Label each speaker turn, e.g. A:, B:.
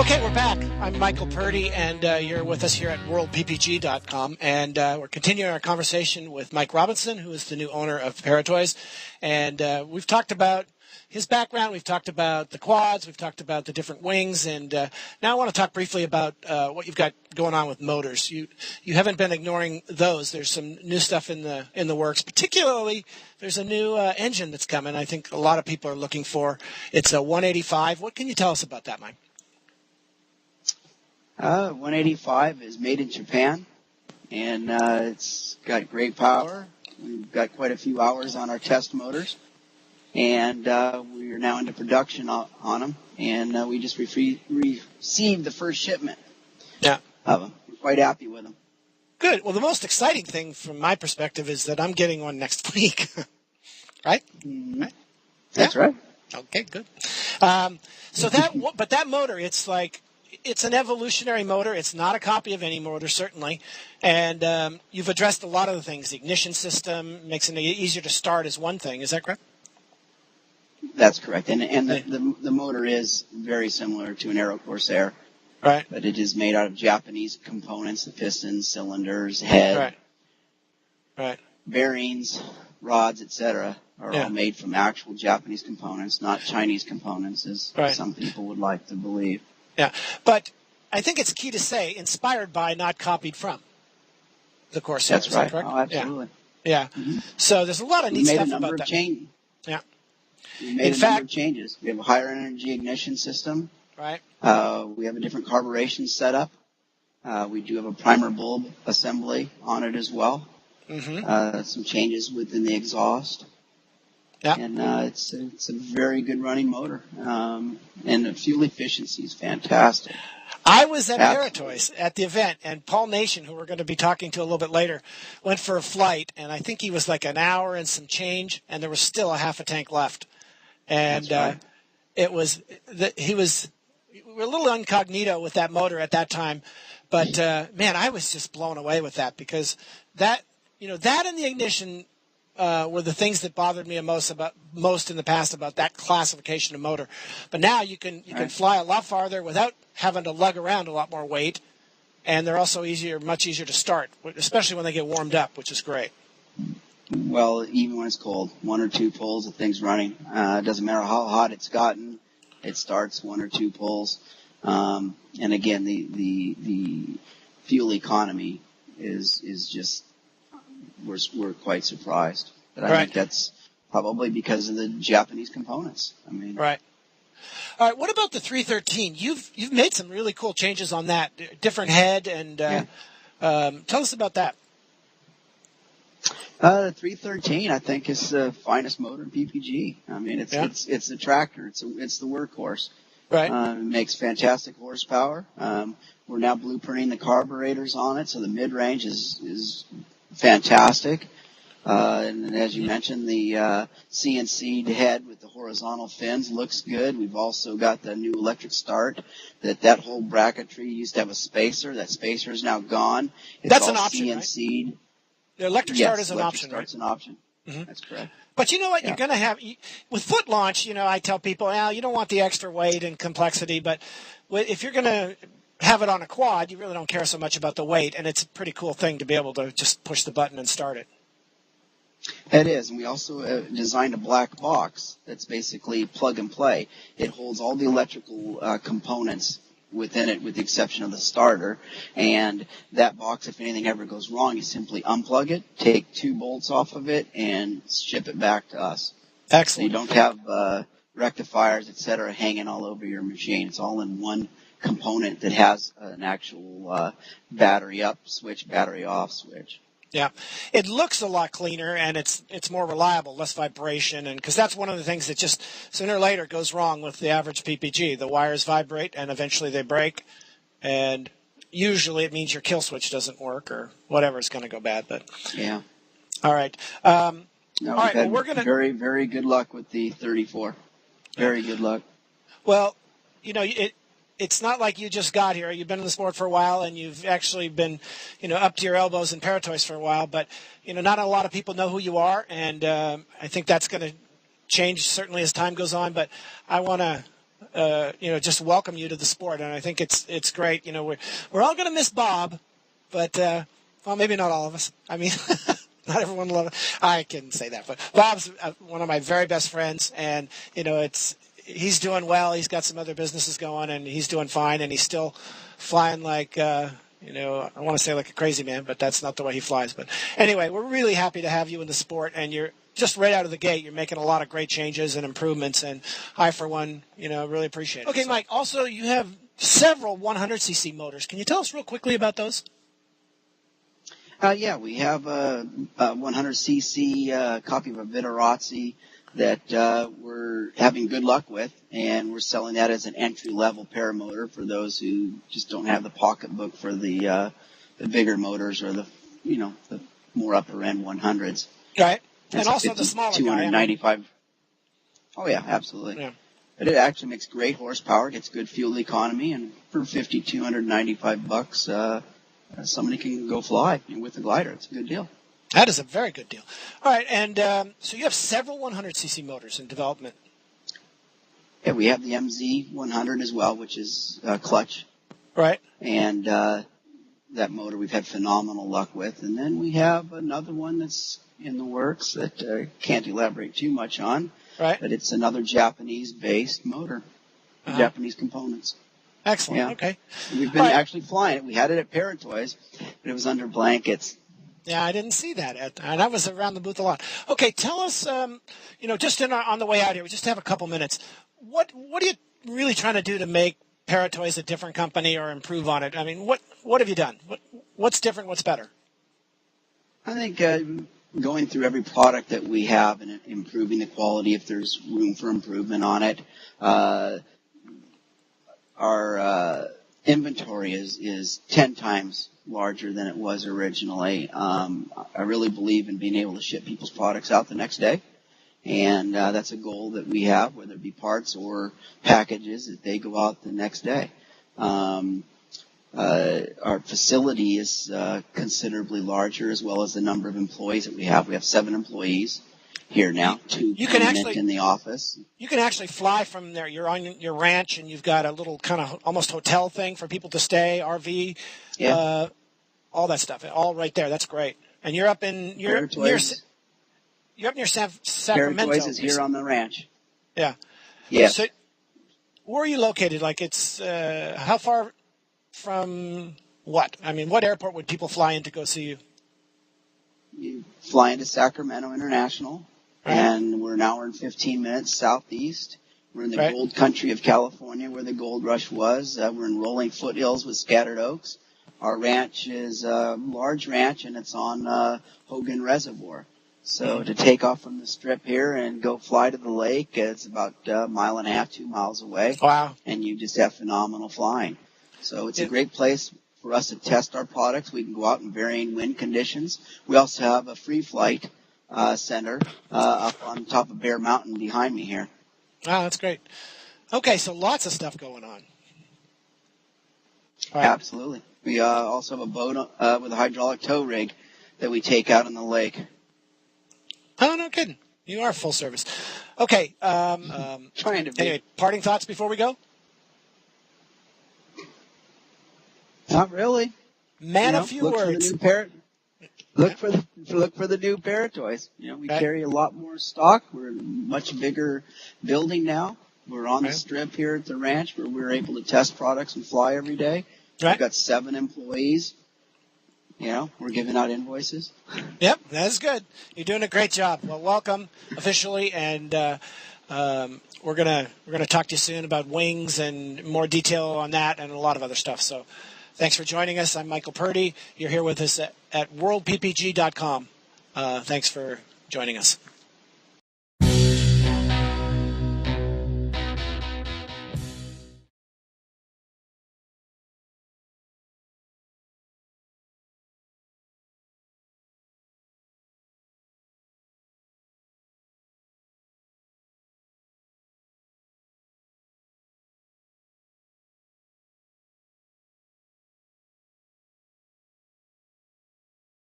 A: Okay, we're back. I'm Michael Purdy, and you're with us here at worldppg.com. And we're continuing our conversation with Mike Robinson, who is the new owner of Paratoys. And we've talked about his background. We've talked about the quads. We've talked about the different wings. And now I want to talk briefly about what you've got going on with motors. You haven't been ignoring those. There's some new stuff in the works. Particularly, there's a new engine that's coming. I think a lot of people are looking for. It's a 185. What can you tell us about that, Mike?
B: 185 is made in Japan, and it's got great power. We've got quite a few hours on our test motors, and we are now into production on them, and we just received the first shipment of them. We're quite happy with them.
A: Good. Well, the most exciting thing from my perspective is that I'm getting one next week, right?
B: Mm-hmm. Right? That's right.
A: Okay, good. But that motor, it's an evolutionary motor. It's not a copy of any motor, certainly. And you've addressed a lot of the things. The ignition system makes it easier to start is one thing. Is that correct?
B: That's correct. And the motor is very similar to an Aero Corsair.
A: Right.
B: But it is made out of Japanese components, the pistons, cylinders, head,
A: right.
B: bearings, rods, etc. are all made from actual Japanese components, not Chinese components, as some people would like to believe.
A: Yeah, but I think it's key to say inspired by, not copied from the Corsair.
B: That's right.
A: Correct?
B: Oh, absolutely.
A: Yeah. Mm-hmm. So there's a lot of neat stuff about that. Yeah.
B: We made a number of changes. We have a higher energy ignition system.
A: Right.
B: We have a different carburation setup. We do have a primer bulb assembly on it as well. Mm-hmm. Some changes within the exhaust.
A: Yeah.
B: And it's a very good running motor. And the fuel efficiency is fantastic.
A: I was at Paratoys at the event, and Paul Nation, who we're going to be talking to a little bit later, went for a flight, and I think he was like an hour and some change, and there was still a half a tank left. And we were a little incognito with that motor at that time, but man, I was just blown away with that, because that and the ignition were the things that bothered me most in the past about that classification of motor. But now you can fly a lot farther without having to lug around a lot more weight, and they're also much easier to start, especially when they get warmed up, which is great.
B: Well, even when it's cold, 1 or 2 pulls, the thing's running. It doesn't matter how hot it's gotten, it starts 1 or 2 pulls. And again, the fuel economy is just. We're quite surprised. But I think that's probably because of the Japanese components.
A: Right. All right. What about the 313? You've made some really cool changes on that. Different head, and tell us about that.
B: The 313, I think, is the finest motor in PPG. It's a tractor. It's the workhorse.
A: Right.
B: It makes fantastic horsepower. We're now blueprinting the carburetors on it, so the mid-range is fantastic. And as you mentioned, the CNC'd head with the horizontal fins looks good. We've also got the new electric start. That whole bracketry used to have a spacer. That spacer is now gone.
A: That's an option,
B: CNC'd.
A: Right? The electric start is an option, right?
B: Start's an option.
A: Mm-hmm.
B: That's correct.
A: But you know what? You're going to have with foot launch. I tell people, you don't want the extra weight and complexity, but if you're going to have it on a quad, you really don't care so much about the weight, and it's a pretty cool thing to be able to just push the button and start it.
B: It is, and we also designed a black box that's basically plug and play. It holds all the electrical components within it, with the exception of the starter, and that box, if anything ever goes wrong, you simply unplug it, take 2 bolts off of it, and ship it back to us.
A: Excellent.
B: So you don't have rectifiers, etc., hanging all over your machine. It's all in one component that has an actual battery up switch, battery off switch.
A: Yeah, it looks a lot cleaner, and it's more reliable, less vibration, and because that's one of the things that just sooner or later goes wrong with the average PPG. The wires vibrate, and eventually they break, and usually it means your kill switch doesn't work or whatever is going to go bad. But
B: yeah,
A: all right. All right. Well, we're going to
B: very, very good luck with the 34. Very good luck.
A: Well, it's not like you just got here. You've been in the sport for a while, and you've actually been, up to your elbows in Paratoys for a while. But, not a lot of people know who you are, and I think that's going to change certainly as time goes on. But I want to just welcome you to the sport. And I think it's great. We're all going to miss Bob, but well, maybe not all of us. I mean, not everyone will love it. I can say that, but Bob's one of my very best friends, and he's doing well. He's got some other businesses going, and he's doing fine, and he's still flying like. I want to say like a crazy man, but that's not the way he flies. But anyway, we're really happy to have you in the sport, and you're just right out of the gate. You're making a lot of great changes and improvements, and I, for one, really appreciate it. Okay, Mike, also you have several 100cc motors. Can you tell us real quickly about those?
B: Yeah, we have a 100cc copy of a Vitarazzi that we're having good luck with, and we're selling that as an entry-level paramotor for those who just don't have the pocketbook for the bigger motors or the more upper-end 100s.
A: Right, and also the smaller
B: 295. Oh, yeah, absolutely. Yeah. But it actually makes great horsepower, gets good fuel economy, and for $5,295, somebody can go fly with the glider. It's a good deal.
A: That is a very good deal. All right, and so you have several 100cc motors in development.
B: Yeah, we have the MZ 100 as well, which is clutch.
A: Right.
B: And that motor we've had phenomenal luck with. And then we have another one that's in the works that I can't elaborate too much on.
A: Right.
B: But it's another Japanese-based motor, Japanese components.
A: Excellent.
B: Yeah.
A: Okay.
B: We've been actually flying it. We had it at Paratoys, but it was under blankets.
A: Yeah, I didn't see that. And I was around the booth a lot. Okay, tell us, just on the way out here, we just have a couple minutes. What are you really trying to do to make Paratoys a different company or improve on it? I mean, what have you done? What's different? What's better? I
B: think going through every product that we have and improving the quality if there's room for improvement on it. Our inventory is 10 times larger than it was originally. I really believe in being able to ship people's products out the next day. And that's a goal that we have, whether it be parts or packages, that they go out the next day. Our facility is considerably larger, as well as the number of employees that we have. We have 7 employees here now, 2 permanent in the office.
A: You can actually fly from there. You're on your ranch, and you've got a little kind of almost hotel thing for people to stay, RV, all that stuff, all right there. That's great. And you're up in you're up near Sacramento.
B: Paratoys is here on the ranch.
A: Yeah.
B: Yes.
A: So, where are you located? Like, it's how far from what? I mean, what airport would people fly in to go see you?
B: You fly into Sacramento International, and we're an hour and 15 minutes southeast. We're in the gold country of California, where the gold rush was. We're in rolling foothills with scattered oaks. Our ranch is a large ranch, and it's on Hogan Reservoir. So to take off from the strip here and go fly to the lake, it's about a mile and a half, 2 miles away.
A: Wow.
B: And you just have phenomenal flying. So it's a great place for us to test our products. We can go out in varying wind conditions. We also have a free flight center up on top of Bear Mountain behind me here.
A: Wow, that's great. Okay, so lots of stuff going on.
B: Right. Absolutely. We also have a boat with a hydraulic tow rig that we take out on the lake.
A: Oh, no kidding. You are full service. Okay.
B: Trying to be.
A: Anyway, parting thoughts before we go?
B: Not really.
A: A few words.
B: Look for the new Paratoys. We carry a lot more stock. We're in a much bigger building now. We're on the strip here at the ranch where we're able to test products and fly every day. We've got 7 employees. We're giving out invoices.
A: Yep, that's good. You're doing a great job. Well, welcome officially, and we're gonna talk to you soon about wings and more detail on that and a lot of other stuff. So, thanks for joining us. I'm Michael Purdy. You're here with us at worldppg.com. Thanks for joining us.